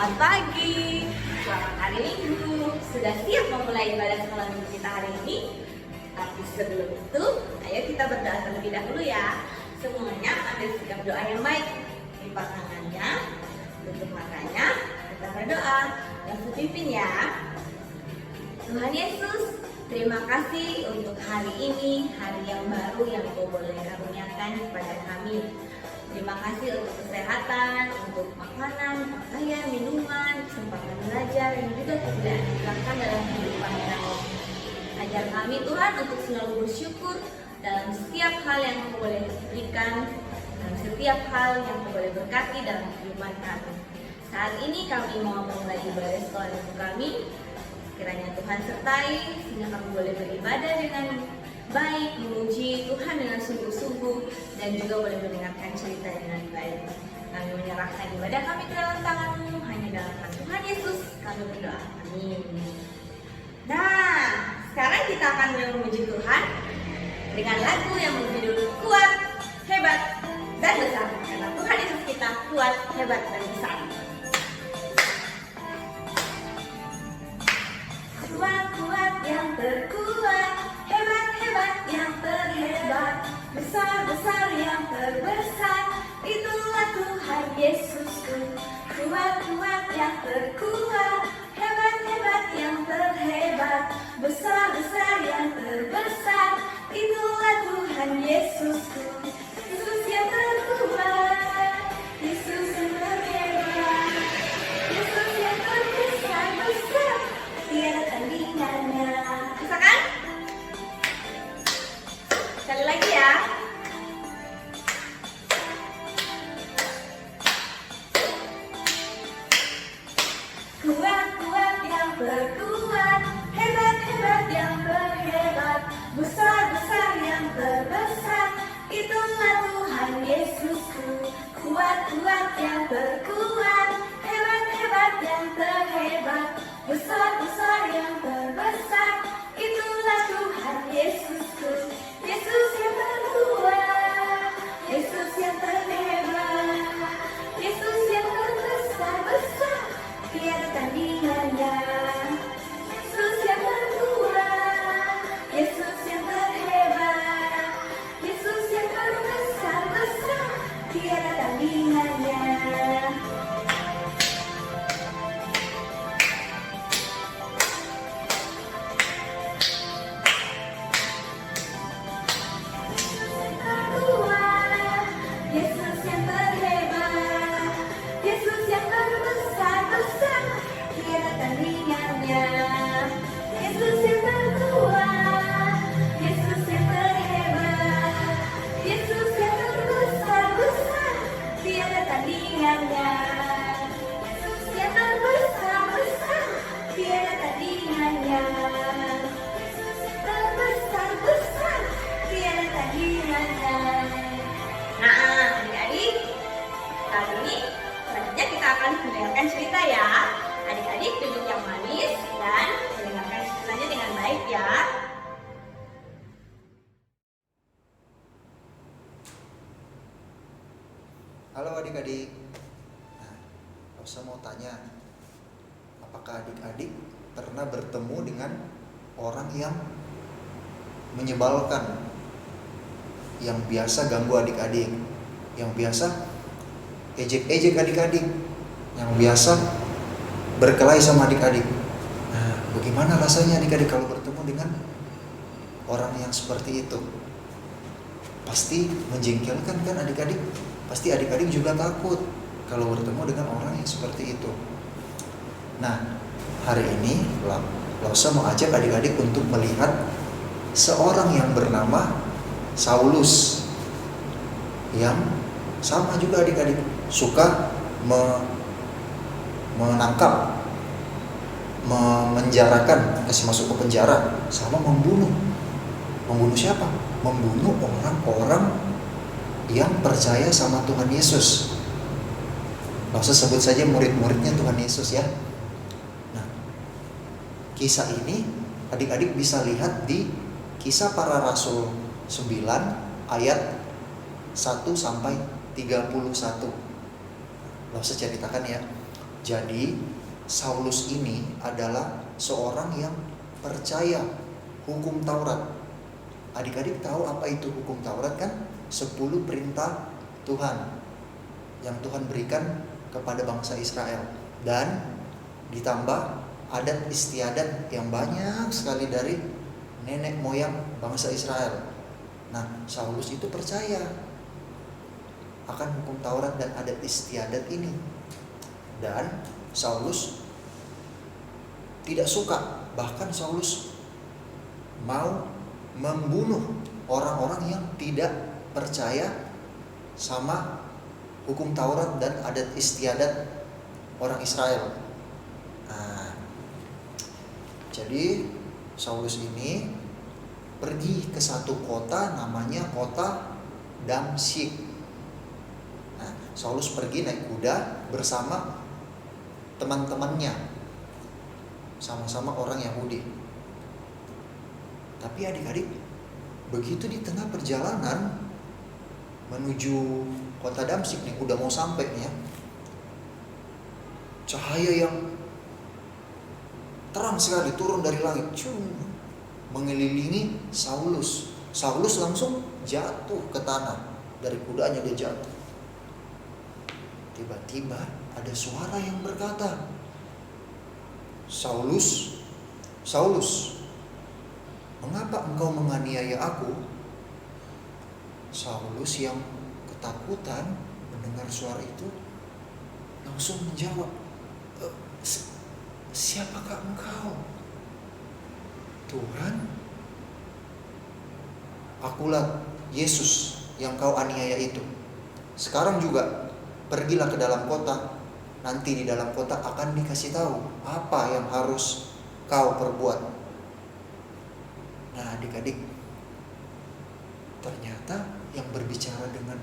Selamat pagi, selamat hari Minggu. Sudah siap memulai ibadah sekolah minggu kita hari ini? Tapi sebelum itu, ayo kita berdoa terlebih dahulu ya. Semuanya ambil sikap doa yang baik. Lipat tangannya, tutup matanya, kita berdoa. Langsung pimpin ya. Tuhan Yesus, terima kasih untuk hari ini, hari yang baru yang Kau boleh karuniakan kepada kami. Terima kasih untuk kesehatan, untuk makanan, pakaian, minuman, kesempatan belajar yang juga tidak dilakukan dalam kehidupan kami. Ajar kami Tuhan untuk selalu bersyukur dalam setiap hal yang Kau boleh berikan, dalam setiap hal yang Kau boleh berkati dalam kehidupan kami. Saat ini kami mau memulai ibadah sekolah minggu kami. Kiranya Tuhan sertai sehingga kami boleh beribadah dengan baik, memuji Tuhan dengan sungguh-sungguh, dan juga boleh mendengarkan cerita dengan baik. Kami menyerahkan ibadah kami ke dalam tangan-Mu, hanya dalam nama Tuhan Yesus kami berdoa. Amin. Nah, sekarang kita akan memuji Tuhan dengan lagu yang berjudul Kuat, Hebat, dan Besar. Karena Tuhan Yesus kita kuat, hebat, dan besar. Kuat-kuat yang terkuat, hebat-hebat yang terhebat, besar-besar yang terbesar, itulah Tuhan Yesusku. Kuat-kuat yang terkuat, hebat-hebat yang terhebat, besar-besar yang terbesar, itulah Tuhan Yesusku. Yesus yang terkuat, Yesus yang terhebat, Yesus yang terbesar-besar, tiada tandingannya. Bisa kan? Sekali lagi ya. Kuat-kuat yang terkuat, hebat-hebat yang terhebat, besar-besar yang terbesar, itulah Tuhan Yesusku. Kuat-kuat yang terkuat, hebat-hebat yang terhebat, besar-besar yang terbesar, itulah Tuhan Yesusku. Yesus yang terkuat, Yesus yang terhebat, Yesus yang terbesar-besar, tiada tandingannya. Yesus yang terkuat, Yesus yang terhebat, Yesus yang terbesar-besar, tiada tandingannya. Mendengarkan cerita ya. Adik-adik duduk yang manis dan mendengarkan ceritanya dengan baik ya. Halo adik-adik. Nah, saya mau tanya, apakah adik-adik pernah bertemu dengan orang yang menyebalkan, yang biasa ganggu adik-adik, yang biasa ejek-ejek adik-adik, yang biasa berkelahi sama adik-adik? Nah, bagaimana rasanya adik-adik kalau bertemu dengan orang yang seperti itu? Pasti menjengkelkan kan adik-adik? Pasti adik-adik juga takut kalau bertemu dengan orang yang seperti itu. Nah, hari ini Lausa mau ajak adik-adik untuk melihat seorang yang bernama Saulus, yang sama juga adik-adik suka menangkap, memenjarakan, kasih masuk ke penjara, sama membunuh. Membunuh siapa? Membunuh orang-orang yang percaya sama Tuhan Yesus. Nggak usah sebut saja murid-muridnya Tuhan Yesus ya. Nah, kisah ini adik-adik bisa lihat di Kisah Para Rasul 9 ayat 1 sampai 31. Nggak usah ceritakan ya. Jadi Saulus ini adalah seorang yang percaya hukum Taurat. Adik-adik tahu apa itu hukum Taurat kan? 10 perintah Tuhan yang Tuhan berikan kepada bangsa Israel. Dan ditambah adat istiadat yang banyak sekali dari nenek moyang bangsa Israel. Nah, Saulus itu percaya akan hukum Taurat dan adat istiadat ini. Dan Saulus tidak suka, bahkan Saulus mau membunuh orang-orang yang tidak percaya sama hukum Taurat dan adat istiadat orang Israel. Nah, jadi Saulus ini pergi ke satu kota namanya kota Damsyik. Nah, Saulus pergi naik kuda bersama teman-temannya, sama-sama orang Yahudi. Tapi adik-adik, begitu di tengah perjalanan menuju kota Damsyik nih, udah mau sampai nih ya, cahaya yang terang sekali turun dari langit, mengelilingi Saulus. Saulus langsung jatuh ke tanah, dari kudanya dia jatuh. Tiba-tiba ada suara yang berkata, Saulus, Saulus, mengapa engkau menganiaya aku? Saulus yang ketakutan mendengar suara itu langsung menjawab, siapakah engkau? Tuhan, akulah Yesus yang kau aniaya itu. Sekarang juga pergilah ke dalam kota. Nanti di dalam kota akan dikasih tahu apa yang harus kau perbuat. Nah, adik-adik, ternyata yang berbicara dengan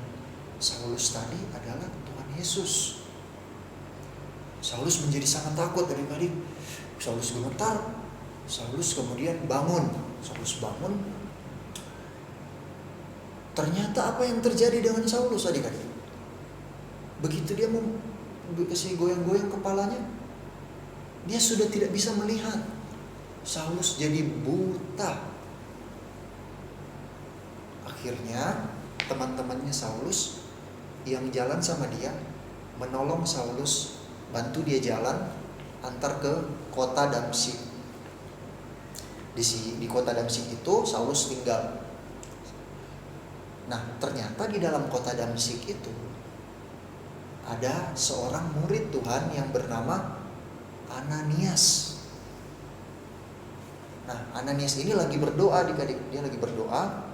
Saulus tadi adalah Tuhan Yesus. Saulus menjadi sangat takut, adik-adik. Saulus gemetar. Saulus kemudian bangun. Saulus bangun. Ternyata apa yang terjadi dengan Saulus, adik-adik? Begitu dia kasih goyang-goyang kepalanya, dia sudah tidak bisa melihat. Saulus jadi buta. Akhirnya teman-temannya Saulus yang jalan sama dia menolong Saulus, bantu dia jalan, antar ke kota Damsyik. Di kota Damsyik itu Saulus tinggal. Nah, ternyata di dalam kota Damsyik itu ada seorang murid Tuhan yang bernama Ananias. Nah, Ananias ini lagi berdoa, adik-adik. Dia lagi berdoa.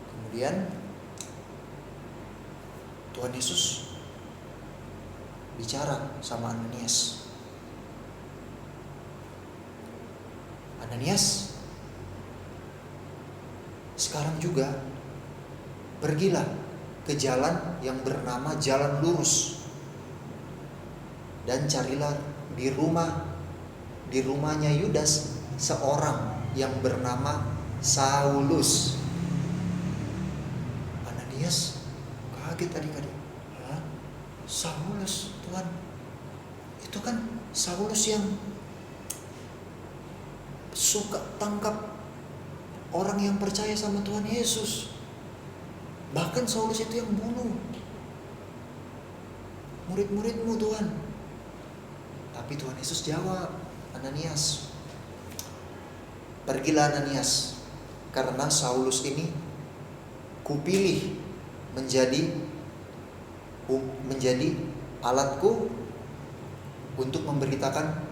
Kemudian Tuhan Yesus bicara sama Ananias. Ananias, sekarang juga pergilah ke jalan yang bernama Jalan Lurus, dan carilah di rumahnya Yudas seorang yang bernama Saulus. Ananias kaget, adik-adik. Saulus, Tuhan? Itu kan Saulus yang suka tangkap orang yang percaya sama Tuhan Yesus. Bahkan Saulus itu yang bunuh murid-muridmu, Tuhan. Tapi Tuhan Yesus jawab, Ananias, pergilah Ananias, karena Saulus ini kupilih menjadi alatku untuk memberitakan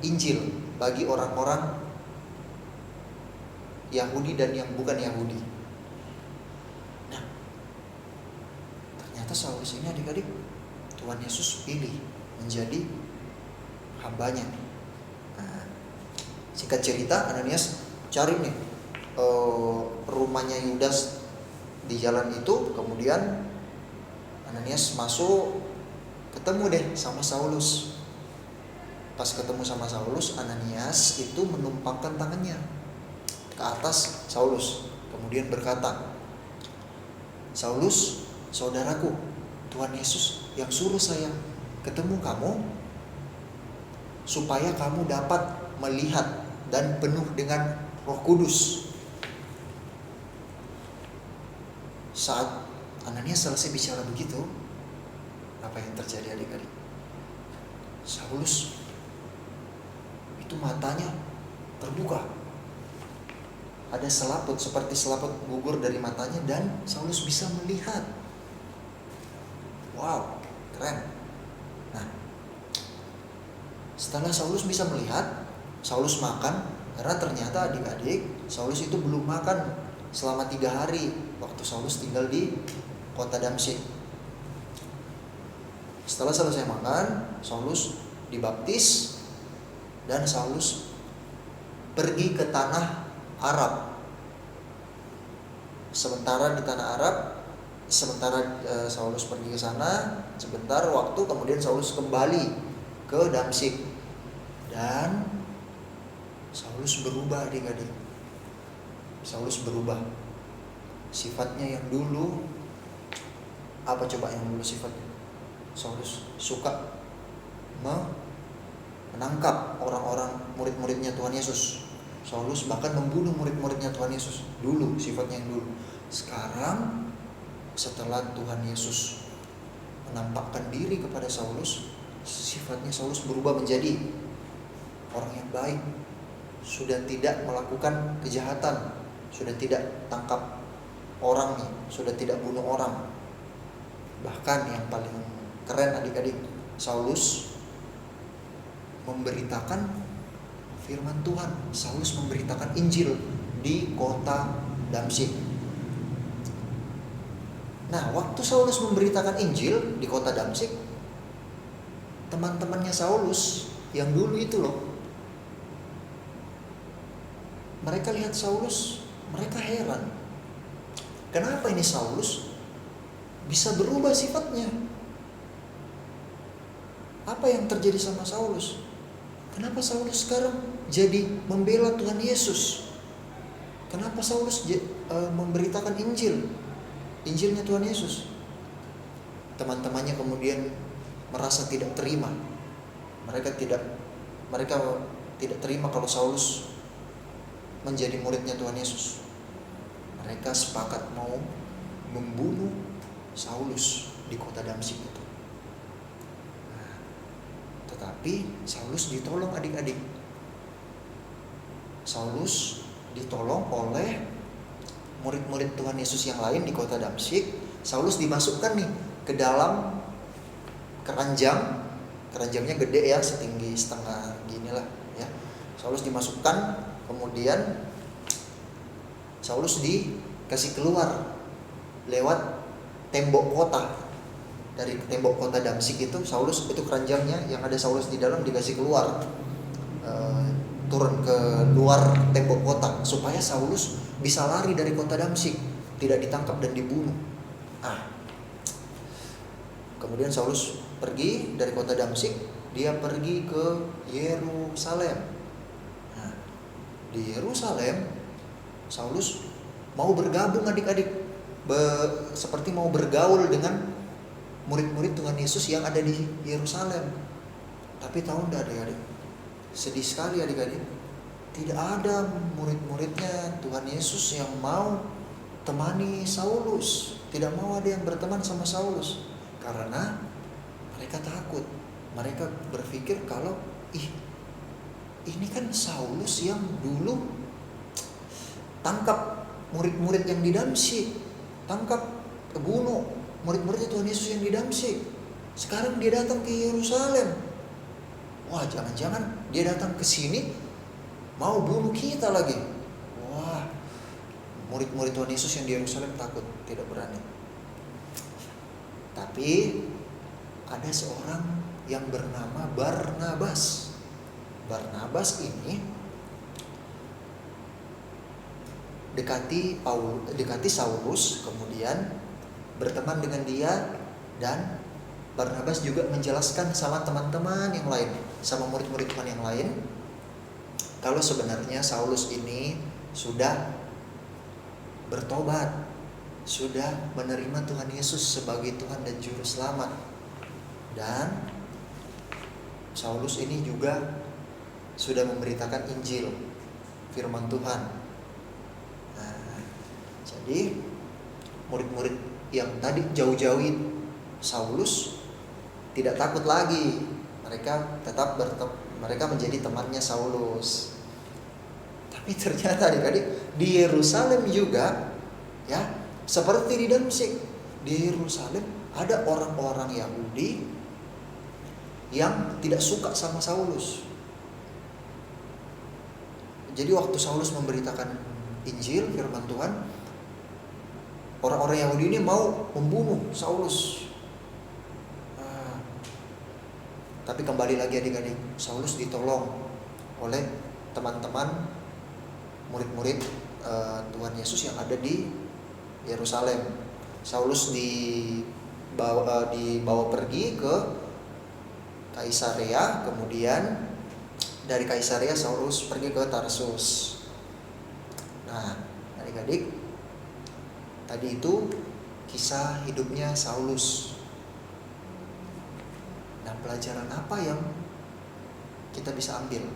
Injil bagi orang-orang Yahudi dan yang bukan Yahudi. Nah, ternyata Saulus ini, adik-adik, Tuhan Yesus pilih menjadi hambanya. Nah, singkat cerita, Ananias cari nih rumahnya Yudas di jalan itu. Kemudian Ananias masuk, ketemu deh sama Saulus. Pas ketemu sama Saulus, Ananias itu menumpangkan tangannya ke atas Saulus, kemudian berkata, Saulus, saudaraku, Tuhan Yesus yang suruh saya ketemu kamu supaya kamu dapat melihat dan penuh dengan Roh Kudus. Saat Ananias selesai bicara begitu, apa yang terjadi adik-adik? Saulus itu matanya terbuka. Ada selaput, seperti selaput gugur dari matanya, dan Saulus bisa melihat. Wow, keren. Nah, setelah Saulus bisa melihat, Saulus makan. Karena ternyata adik-adik, Saulus itu belum makan selama 3 hari waktu Saulus tinggal di kota Damsyik. Setelah selesai makan, Saulus dibaptis, dan Saulus pergi ke tanah Arab. Sementara di tanah Arab, Saulus pergi ke sana sebentar waktu, kemudian Saulus kembali ke Damsyik, dan Saulus berubah adik-adik. Saulus berubah. Sifatnya yang dulu, apa coba yang dulu sifatnya? Saulus suka menangkap orang-orang murid-muridnya Tuhan Yesus. Saulus bahkan membunuh murid-muridnya Tuhan Yesus. Dulu sifatnya yang dulu. Sekarang setelah Tuhan Yesus menampakkan diri kepada Saulus, sifatnya Saulus berubah menjadi orang yang baik. Sudah tidak melakukan kejahatan, sudah tidak tangkap orang, sudah tidak bunuh orang. Bahkan yang paling keren adik-adik, Saulus memberitakan firman Tuhan. Saulus memberitakan Injil di kota Damsyik. Nah, waktu Saulus memberitakan Injil di kota Damsyik, teman-temannya Saulus yang dulu itu loh, mereka lihat Saulus, mereka heran. Kenapa ini Saulus bisa berubah sifatnya? Apa yang terjadi sama Saulus? Kenapa Saulus sekarang jadi membela Tuhan Yesus? Kenapa Saulus memberitakan Injilnya Tuhan Yesus? Teman-temannya kemudian merasa tidak terima. Mereka tidak terima kalau Saulus menjadi muridnya Tuhan Yesus. Mereka sepakat mau membunuh Saulus di kota Damsyik itu. Tetapi Saulus ditolong adik-adik. Saulus ditolong oleh murid-murid Tuhan Yesus yang lain di kota Damsyik. Saulus dimasukkan nih ke dalam keranjang. Keranjangnya gede ya, setinggi setengah gini lah ya. Saulus dimasukkan, kemudian Saulus dikasih keluar lewat tembok kota. Dari tembok kota Damsyik itu, Saulus itu keranjangnya yang ada Saulus di dalam dikasih keluar, turun ke luar tembok kota supaya Saulus bisa lari dari kota Damsyik, tidak ditangkap dan dibunuh. Kemudian Saulus pergi dari kota Damsyik, dia pergi ke Yerusalem. Nah, di Yerusalem Saulus mau bergabung adik-adik, seperti mau bergaul dengan murid-murid Tuhan Yesus yang ada di Yerusalem. Tapi tahu enggak adik-adik, sedih sekali adik-adik, tidak ada murid-muridnya Tuhan Yesus yang mau temani Saulus. Tidak mau ada yang berteman sama Saulus, karena mereka takut. Mereka berpikir kalau ini kan Saulus yang dulu tangkap murid-murid yang di Damsyik, bunuh murid-muridnya Tuhan Yesus yang di Damsyik. Sekarang dia datang ke Yerusalem. Wah, jangan-jangan dia datang ke sini mau bunuh kita lagi. Wah, murid-murid Tuhan Yesus yang di Yerusalem takut, tidak berani. Tapi ada seorang yang bernama Barnabas. Barnabas ini dekati Saulus, kemudian berteman dengan dia, dan Barnabas juga menjelaskan sama teman-teman yang lain, sama murid-murid Tuhan yang lain, kalau sebenarnya Saulus ini sudah bertobat, sudah menerima Tuhan Yesus sebagai Tuhan dan Juru Selamat, dan Saulus ini juga sudah memberitakan Injil, firman Tuhan. Nah, jadi murid-murid yang tadi jauh-jauhin Saulus tidak takut lagi. Mereka menjadi temannya Saulus. Tapi ternyata adik-adik di Yerusalem juga, ya, seperti di Damsyik, di Yerusalem ada orang-orang Yahudi yang tidak suka sama Saulus. Jadi waktu Saulus memberitakan Injil, firman Tuhan, orang-orang Yahudi ini mau membunuh Saulus. Tapi kembali lagi adik-adik, Saulus ditolong oleh teman-teman murid-murid Tuhan Yesus yang ada di Yerusalem. Saulus dibawa pergi ke Kaisarea, kemudian dari Kaisarea Saulus pergi ke Tarsus. Nah, adik-adik, tadi itu kisah hidupnya Saulus. Nah, pelajaran apa yang kita bisa ambil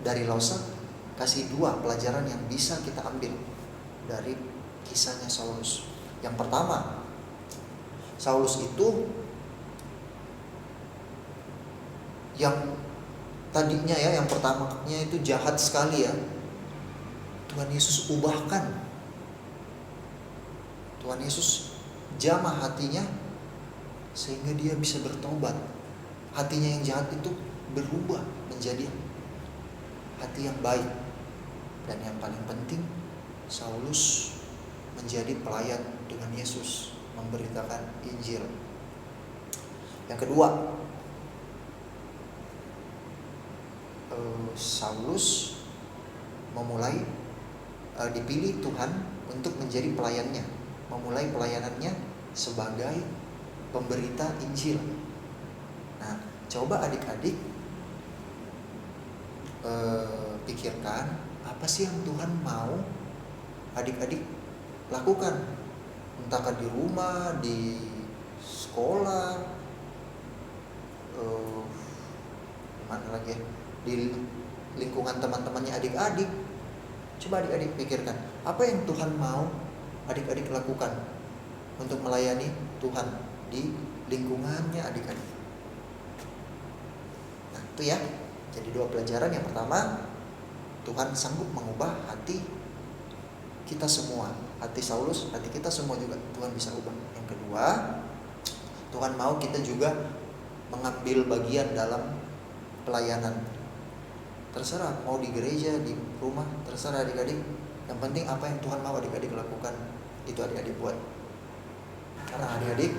dari Lause? Kasih 2 pelajaran yang bisa kita ambil dari kisahnya Saulus. Yang pertama, Saulus itu yang tadinya, ya, yang pertamanya itu jahat sekali, ya, Tuhan Yesus ubahkan. Tuhan Yesus jamah hatinya sehingga dia bisa bertobat. Hatinya yang jahat itu berubah menjadi hati yang baik. Dan yang paling penting, Saulus menjadi pelayan dengan Yesus, memberitakan Injil. Yang kedua, Saulus dipilih Tuhan untuk menjadi pelayannya, memulai pelayanannya sebagai pemberita Injil. Nah, coba adik-adik pikirkan, apa sih yang Tuhan mau adik-adik lakukan? Entahkah di rumah, di sekolah, mana lagi ya, di lingkungan teman-temannya adik-adik. Coba adik-adik pikirkan, apa yang Tuhan mau adik-adik lakukan untuk melayani Tuhan di lingkungannya adik-adik. Nah, itu ya. Jadi 2 pelajaran. Yang pertama, Tuhan sanggup mengubah hati kita semua. Hati Saulus, hati kita semua juga Tuhan bisa ubah. Yang kedua, Tuhan mau kita juga mengambil bagian dalam pelayanan. Terserah mau di gereja, di rumah, terserah adik-adik. Yang penting apa yang Tuhan mau adik-adik lakukan, itu adik-adik buat. Karena adik-adik,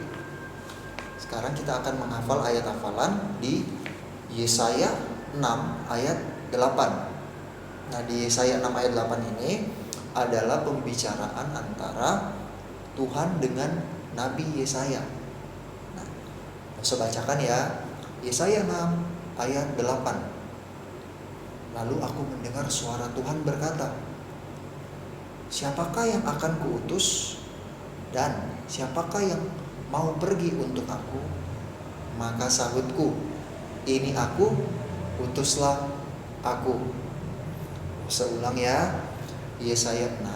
sekarang kita akan menghafal ayat hafalan di Yesaya 6 ayat 8. Nah, di Yesaya 6 ayat 8 ini adalah pembicaraan antara Tuhan dengan Nabi Yesaya. Nah, saya bacakan ya. Yesaya 6 ayat 8. Lalu aku mendengar suara Tuhan berkata, siapakah yang akan kuutus dan siapakah yang mau pergi untuk aku? Maka sahutku, ini aku, utuslah aku. Seulang ya, Yesaya 6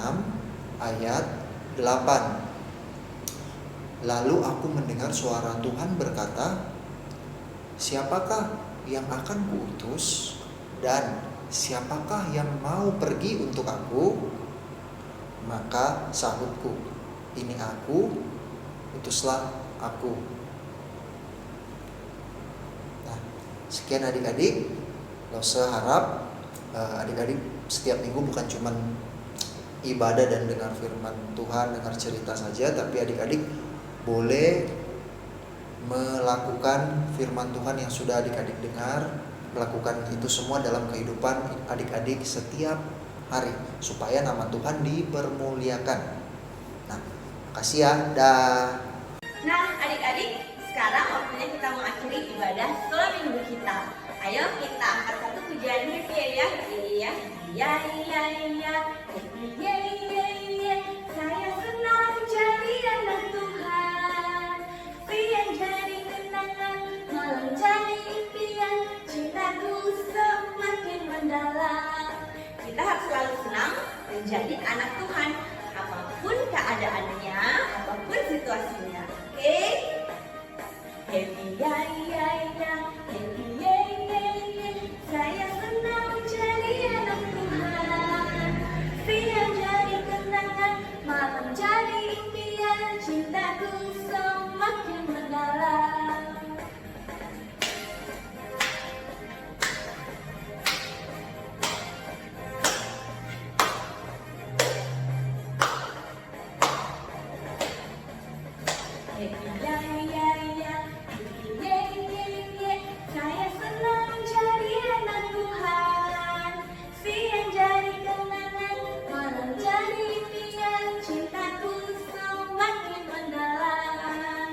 ayat 8. Lalu aku mendengar suara Tuhan berkata, siapakah yang akan kuutus dan siapakah yang mau pergi untuk aku? Maka sahutku, ini aku, utuslah aku. Nah, sekian adik-adik. Lause harap adik-adik setiap minggu bukan cuma ibadah dan dengar firman Tuhan, dengar cerita saja, tapi adik-adik boleh melakukan firman Tuhan yang sudah adik-adik dengar, melakukan itu semua dalam kehidupan adik-adik setiap hari, supaya nama Tuhan dipermuliakan. Nah, makasih ya. Dah. Nah, adik-adik, sekarang waktunya kita mengakhiri ibadah sekolah minggu kita. Ayo kita angkat satu pujian happy ya. Iya, iya, iya, iya. Happy, iya, iya, iya. Saya senang jadi anak Tuhan. Siang jadi kenangan, malam jadi impian. menjadi anak Tuhan, apapun keadaannya, apapun situasinya. Oke? Happy ya ya ya, happy ya ya ya. Saya senang menjadi anak Tuhan. Siang jadi kenangan, malam jadi impian, cintaku semakin mendalam. Happy ya ya ya, happy ya ya ya. Saya senang menjadi anak Tuhan. Siang jadi kenangan, malam jadi impian, cintaku semakin mendalam.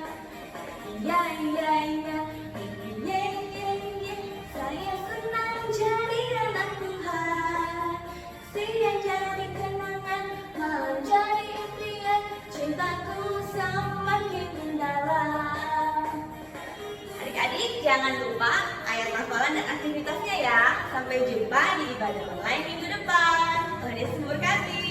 Ya ya ya, happy ya ya ya. Saya senang menjadi anak Tuhan. Siang jadi kenangan, malam jadi impian, cintaku semakin mendalam. Adik-adik jangan lupa ayat hafalan dan aktivitasnya ya. Sampai jumpa di ibadah online minggu depan. Tuhan Yesus memberkati.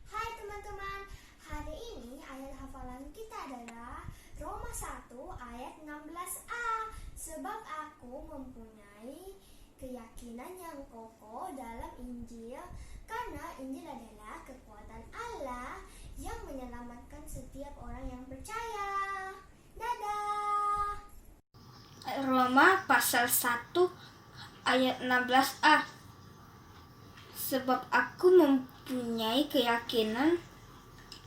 Hai teman-teman, hari ini ayat hafalan kita adalah Roma 1 ayat 16a. Sebab aku mempunyai keyakinan yang kokoh dalam Injil, karena Injil adalah kekuatan Allah yang menyelamatkan setiap orang yang percaya. Dadah! Roma pasal 1 ayat 16a. Sebab aku mempunyai keyakinan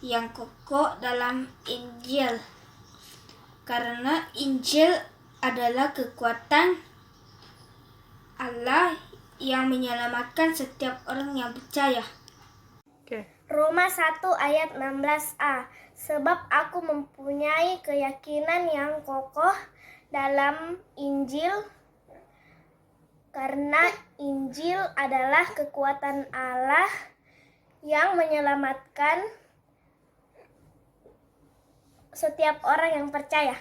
yang kokoh dalam Injil, karena Injil adalah kekuatan Allah yang menyelamatkan setiap orang yang percaya. Roma 1 ayat 16a. Sebab aku mempunyai keyakinan yang kokoh dalam Injil, karena Injil adalah kekuatan Allah yang menyelamatkan setiap orang yang percaya.